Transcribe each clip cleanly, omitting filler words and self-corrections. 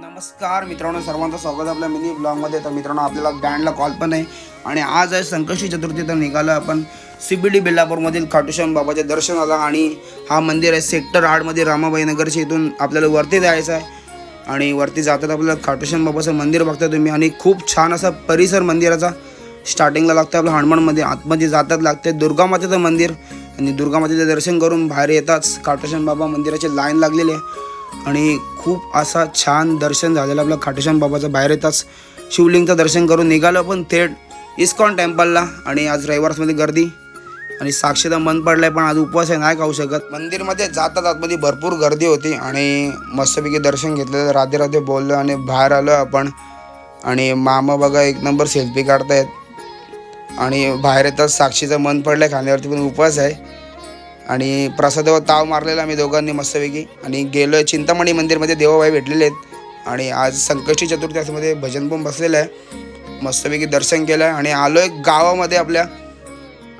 नमस्कार मित्रांनो, सर्वांचं स्वागत आपल्या मिनी ब्लॉगमध्ये. तर मित्रांनो, आपल्याला बँडला कॉल पण आहे आणि आज आहे संकष्टी चतुर्थी. तर निघालं आपण CBD बेलापूरमधील खाटूश्याम बाबाचे दर्शनाला. आणि हा मंदिर आहे सेक्टर 8मध्ये रामाबाई नगरच्या. इथून आपल्याला वरती जायचं आहे आणि वरती जातात आपल्याला खाटूश्याम बाबाचं मंदिर बघता तुम्ही. आणि खूप छान असा परिसर मंदिराचा. स्टार्टिंगला लागतं आपलं हनुमानमध्ये, आतमध्ये जातात लागते दुर्गामातेचं मंदिर. आणि दुर्गामातेचं दर्शन करून बाहेर येताच खाटूश्याम बाबा मंदिराची लाईन लागलेली आहे आणि खूप असा छान दर्शन झालेलं आपलं खाटूश्याम बाबाचं. बाहेर येताच शिवलिंगचं दर्शन करून निघालो पण थेट इस्कॉन टेम्पलला. आणि आज रविवारमध्ये गर्दी आणि साक्षीदा बंद पडलाय, पण आज उपवास आहे, नाही खाऊ शकत. मंदिरमध्ये जातात आतमध्ये भरपूर गर्दी होती आणि मस्तपैकी दर्शन घेतलं, राधे राधे बोललो आणि बाहेर आलो आपण. आणि मामा बघा एक नंबर सेल्फी काढतायत. आणि बाहेर येताच साक्षीचं मन पडलंय, खाण्यावरती पण उपवास आहे. आणि प्रसादावर ताव मारलेला आम्ही दोघांनी मस्तपैकी. आणि गेलो आहे चिंतामणी मंदिरमध्ये, देवाबाई भेटलेले आहेत. आणि आज संकष्टी चतुर्थी असल्यामध्ये भजन पण बसलेलं आहे. मस्तपैकी दर्शन केलं आहे आणि आलो आहे गावामध्ये आपल्या.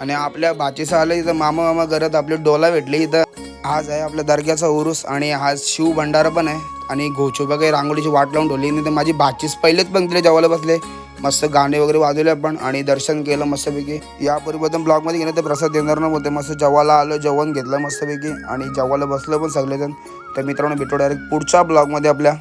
आणि आपल्या भाचीचं आलं इथं मामा करत आपली डोला भेटली इथं. आज आहे आपल्या दर्ग्याचा उरूस आणि आज शिव भंडारा पण आहे. आणि घोचो बघा रांगोळीची वाट लावून ठेवली. नाही तर माझी भाचीच पहिलेच पंक्तीला जेवायला बसले. मस्त गाणे वगैरे वाजवले आपण आणि दर्शन केलं मस्तपैकी. यापूर्वी पण ब्लॉगमध्ये गेलं तर प्रसाद देणार नव्हते. मस्त जेवायला आलो, जेवण घेतलं मस्तपैकी आणि जेवायला बसलं पण सगळेजण. तर मित्रांनो, भेटू डायरेक्ट पुढच्या ब्लॉगमध्ये आपल्या.